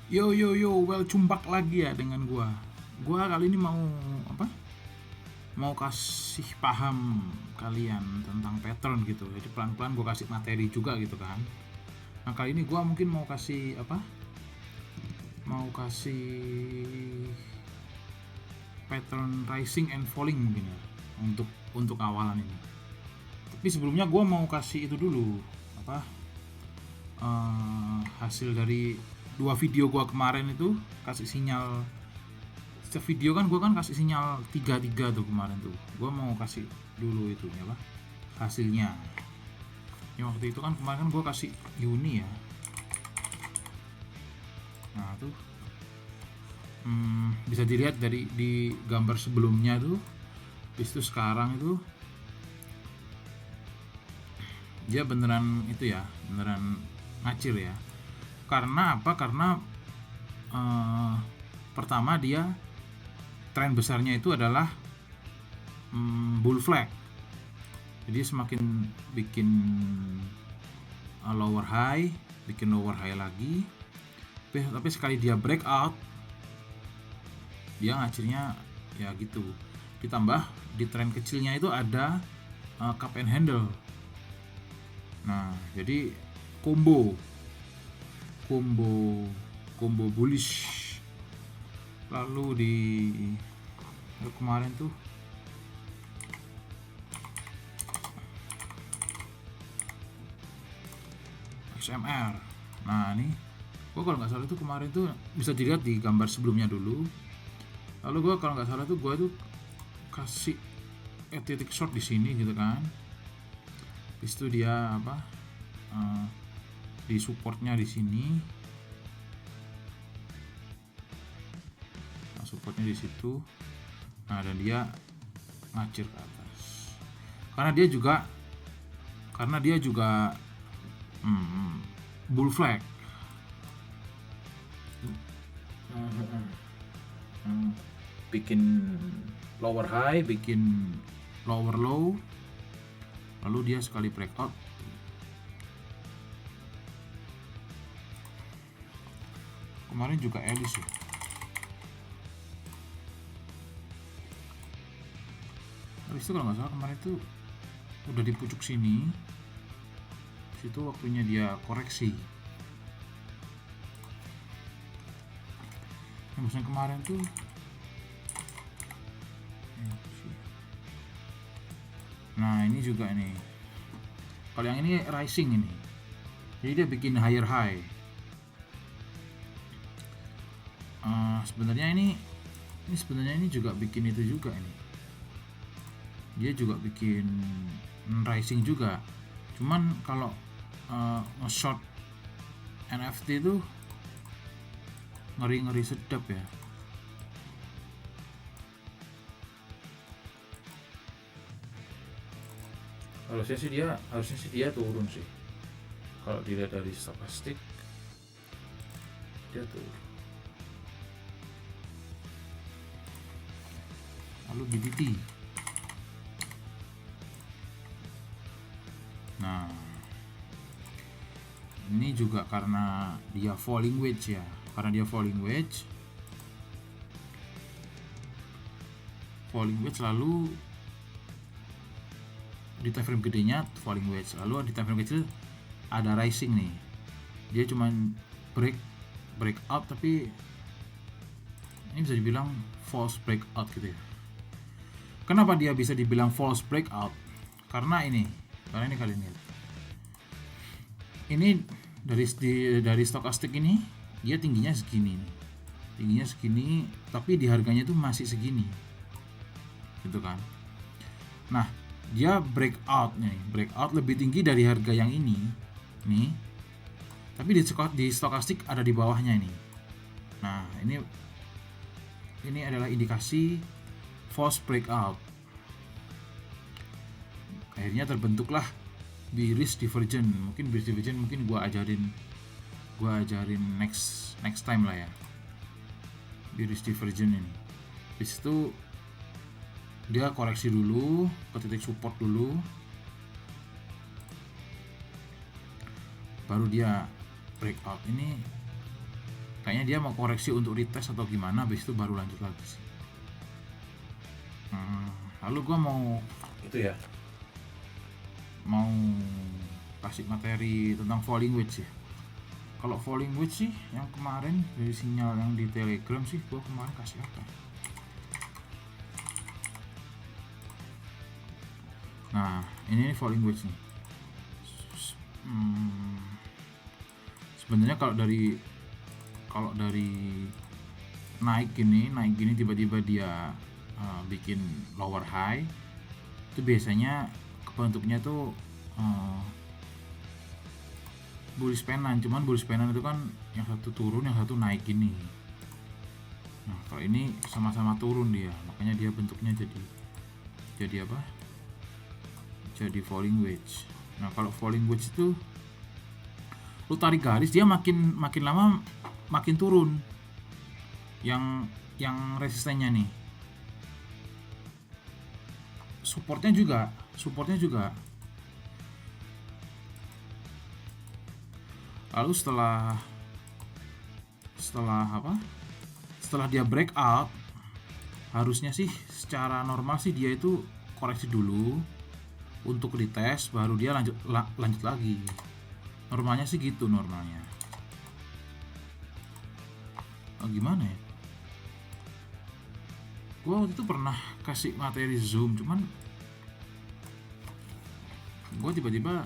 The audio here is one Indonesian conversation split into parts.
Yo yo yo, welcome back lagi ya dengan gua. Gua kali ini mau apa? Mau kasih paham kalian tentang pattern gitu. Jadi pelan-pelan gua kasih materi juga gitu kan. Nah, kali ini gua mungkin mau kasih apa? Mau kasih pattern rising and falling mungkin ya untuk awalan ini. Tapi sebelumnya gua mau kasih itu dulu apa? Hasil dari dua video gua kemarin itu kasih sinyal. Setiap video kan gue kan kasih sinyal 3-3 tuh kemarin tuh. Gue mau kasih dulu itu ya apa hasilnya. Ya waktu itu kan kemarin kan gue kasih Uni ya. Nah tuh bisa dilihat dari di gambar sebelumnya tuh. Habis itu sekarang itu dia beneran itu ya, beneran ngacir ya. Karena apa? Karena pertama dia tren besarnya itu adalah bull flag. Jadi semakin bikin lower high, bikin lower high lagi. Tapi sekali dia breakout, dia ngacirnya ya gitu. Ditambah di tren kecilnya itu ada cup and handle. Nah, jadi combo bullish. Lalu di kemarin tuh XMR. Nah ini gue kalau nggak salah itu kemarin tuh bisa dilihat di gambar sebelumnya dulu. Lalu gue kalau nggak salah tuh gue tuh kasih titik short di sini gitu kan. Habis itu dia apa? Di supportnya di sini. Nah, supportnya di situ. Nah dan dia ngacir ke atas. Karena dia juga bull flag. Bikin lower high, bikin lower low, lalu dia sekali breakout kemarin juga Alice ya. Habis itu kalau nggak salah kemarin itu udah di pucuk sini, situ waktunya dia koreksi. Yang misalnya kemarin tuh nah ini juga nih, kalau yang ini rising ini, jadi dia bikin higher high. Sebenarnya ini juga bikin itu juga ini, dia juga bikin rising juga, cuman kalau nge-short NFT itu ngeri sedap ya. Harusnya sih dia turun sih. Kalau dilihat dari stokastik dia turun. Lalu BTT. Nah, ini juga karena dia falling wedge ya. Karena dia falling wedge lalu di time frame gedenya falling wedge, lalu di time frame kecil ada rising nih. Dia cuman breakout tapi ini bisa dibilang false breakout gitu ya. Kenapa dia bisa dibilang false breakout? Karena ini kalian lihat. Ini dari stokastik ini dia tingginya segini nih. Tingginya segini tapi di harganya itu masih segini. Gitu kan. Nah, dia breakout lebih tinggi dari harga yang ini nih, tapi di stokastik ada di bawahnya ini. Nah ini adalah indikasi false breakout. Akhirnya terbentuklah bearish divergence. Mungkin bearish divergence mungkin gua ajarin next time lah ya, bearish divergence ini. Di situ dia koreksi dulu ke titik support dulu, baru dia breakout. Ini Kayaknya dia mau koreksi untuk retest atau gimana, habis itu baru lanjut lagi sih. Lalu gue mau itu ya, mau kasih materi tentang falling wedge ya. Kalau falling wedge sih yang kemarin dari sinyal yang di Telegram sih, gue kemarin kasih apa? Nah ini falling wedge nih. Sebenarnya kalau dari naik gini tiba-tiba dia bikin lower high, itu biasanya bentuknya tuh bullish penan. Cuman bullish penan itu kan yang satu turun, yang satu naik gini. Nah kalau ini sama-sama turun dia, makanya dia bentuknya jadi apa? Jadi falling wedge. Nah kalau falling wedge itu lu tarik garis, dia makin lama makin turun yang resistennya nih. Supportnya juga. Lalu setelah dia breakout, harusnya sih secara normal sih dia itu koreksi dulu untuk retest, baru dia lanjut lagi. Normalnya sih gitu normalnya. Gimana ya? Gua waktu itu pernah kasih materi Zoom, cuman gua tiba-tiba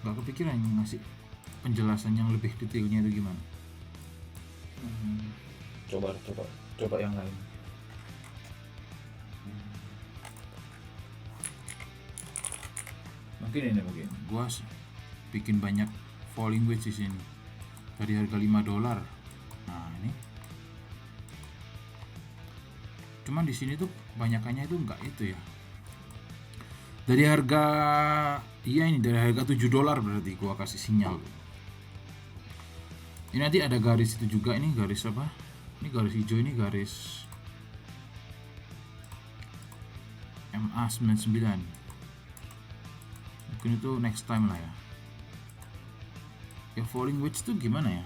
nggak kepikiran ngasih penjelasan yang lebih detailnya itu gimana. Coba yang lain. Mungkin gua bikin banyak falling wedge di sini dari harga $5. Nah ini cuman di sini tuh banyakannya itu enggak itu ya, dari harga $7 berarti gua kasih sinyal. Ini nanti ada garis itu juga, ini garis apa? Ini garis hijau, ini garis MA99. Mungkin itu next time lah ya. Ya falling wedge itu gimana ya?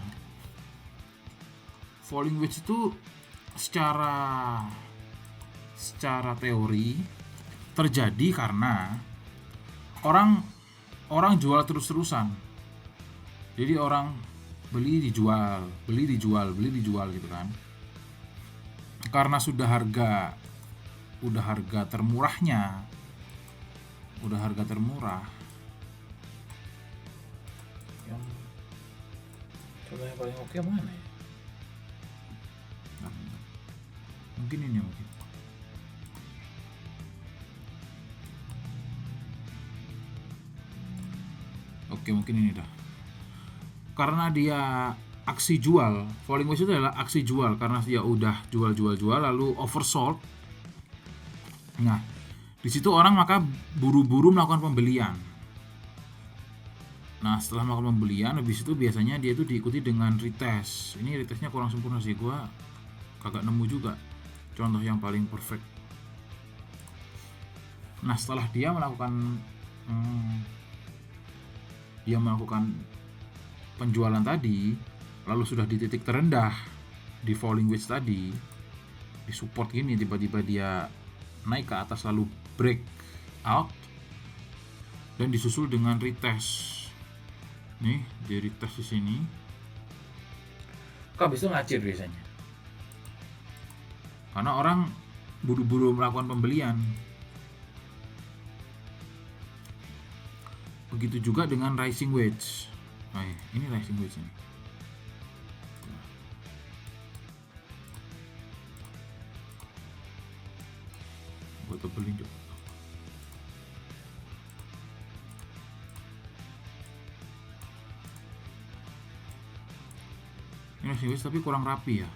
Falling wedge itu secara teori terjadi karena orang jual terus-terusan. Jadi orang beli dijual gitu kan. Karena sudah harga termurah. Yang coba yang paling oke mana ya? Mungkin ini mungkin. Oke, mungkin ini dah. Karena dia aksi jual, falling wedge itu adalah aksi jual karena dia udah jual lalu oversold. Nah, di situ orang maka buru-buru melakukan pembelian. Nah, setelah melakukan pembelian, habis itu biasanya dia itu diikuti dengan retest. Ini retestnya kurang sempurna sih, gua kagak nemu juga contoh yang paling perfect. Nah, setelah dia melakukan penjualan tadi, lalu sudah di titik terendah di falling wedge tadi, di support gini, tiba-tiba dia naik ke atas lalu break out dan disusul dengan retest. Nih, di retest di sini. Kok habis itu ngacir biasanya. Karena orang buru-buru melakukan pembelian. Begitu juga dengan rising wedge. Nah, ini rising wedge ini. Gue tebelin juga. Ini rising wedge tapi kurang rapi ya.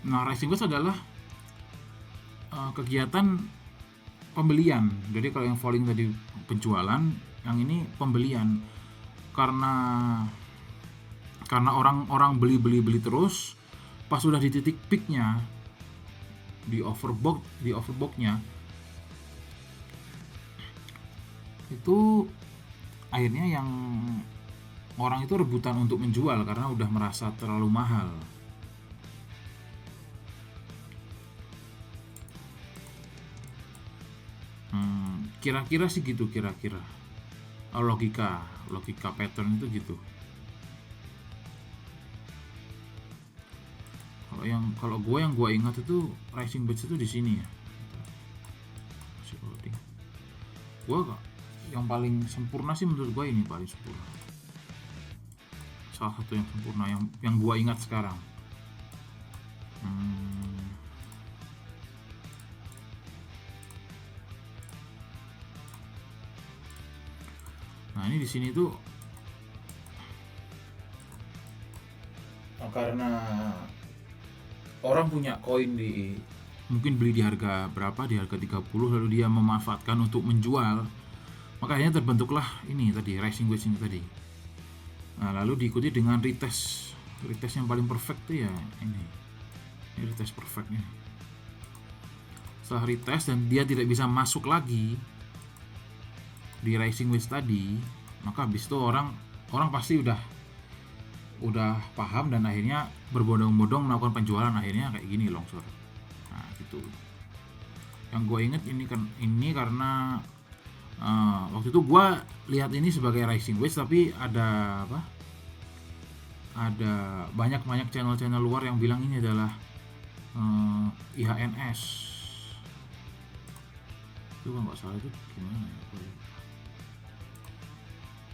Nah, rising wedge adalah kegiatan pembelian. Jadi kalau yang falling tadi penjualan, yang ini pembelian. Karena orang beli terus, pas sudah di titik peaknya, di overbought-nya, itu akhirnya yang orang itu rebutan untuk menjual karena udah merasa terlalu mahal. Kira-kira sih gitu, kira-kira logika pattern itu gitu. Kalau gue ingat itu rising wedge itu di sini ya. Gue yang paling sempurna sih menurut gue ini paling sempurna. Salah satu yang sempurna yang gue ingat sekarang. Nah ini di sini tuh karena orang punya koin mungkin beli di harga berapa, di harga 30, lalu dia memanfaatkan untuk menjual, makanya terbentuklah ini tadi rising wedge ini tadi. Nah lalu diikuti dengan retest yang paling perfect tuh ya ini retest perfect nih. Setelah retest dan dia tidak bisa masuk lagi di rising wedge tadi, maka habis itu orang pasti udah paham dan akhirnya berbondong-bondong melakukan penjualan, akhirnya kayak gini longsor. Nah gitu. Yang gue inget ini karena waktu itu gue lihat ini sebagai rising wedge, tapi ada banyak channel luar yang bilang ini adalah IHNS. Itu kan nggak salah, itu gimana ya?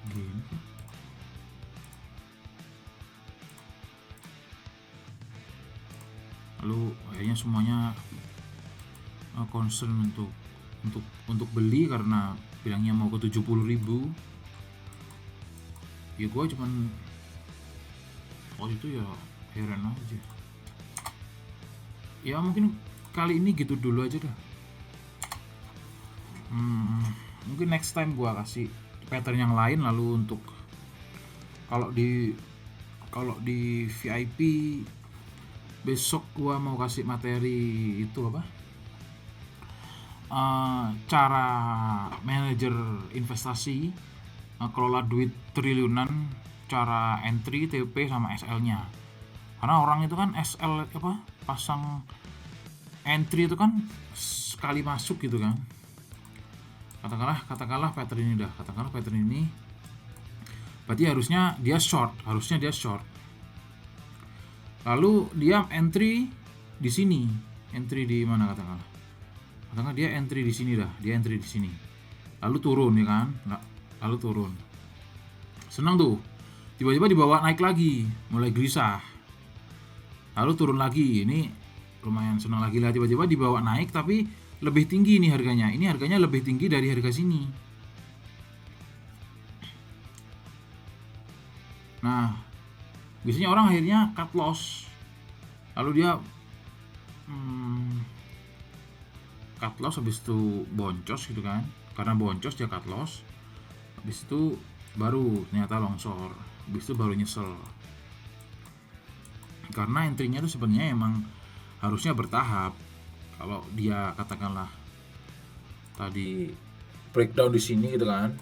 Gini kan. Lalu akhirnya semuanya concern untuk beli karena bilangnya mau ke 70.000. Ya gue cuman waktu itu ya heran aja. Ya mungkin kali ini gitu dulu aja dah. Mungkin next time gue kasih pattern yang lain. Lalu untuk kalau di VIP besok gua mau kasih materi itu cara manajer investasi, kelola duit triliunan, cara entry, TP sama SL-nya. Karena orang itu kan SL pasang entry itu kan sekali masuk gitu kan. Katakanlah pattern ini dah. Katakanlah pattern ini berarti harusnya dia short. Lalu dia entry di sini. Entry di mana katakanlah dia entry di sini dah. Dia entry di sini. Lalu turun ya kan? Lalu turun. Senang tuh. Tiba-tiba dibawa naik lagi, mulai gelisah. Lalu turun lagi. Ini lumayan senang lagi lah, tiba-tiba dibawa naik tapi lebih tinggi nih harganya. Ini harganya lebih tinggi dari harga sini. Nah, biasanya orang akhirnya cut loss. Lalu dia cut loss, habis itu boncos gitu kan. Karena boncos dia cut loss. Habis itu baru ternyata longsor. Habis itu baru nyesel. Karena entry-nya itu sebenarnya emang harusnya bertahap. Kalau dia katakanlah tadi breakdown di sini gitu kan,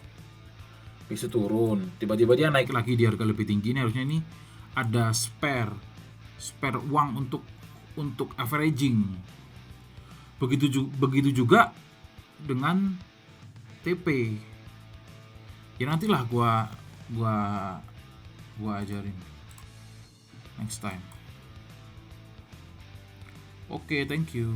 bisa turun, tiba-tiba dia naik lagi di harga lebih tinggi, ini harusnya ini ada spare uang untuk averaging. Begitu juga dengan TP. Ya nantilah gua ajarin next time. Oke, thank you.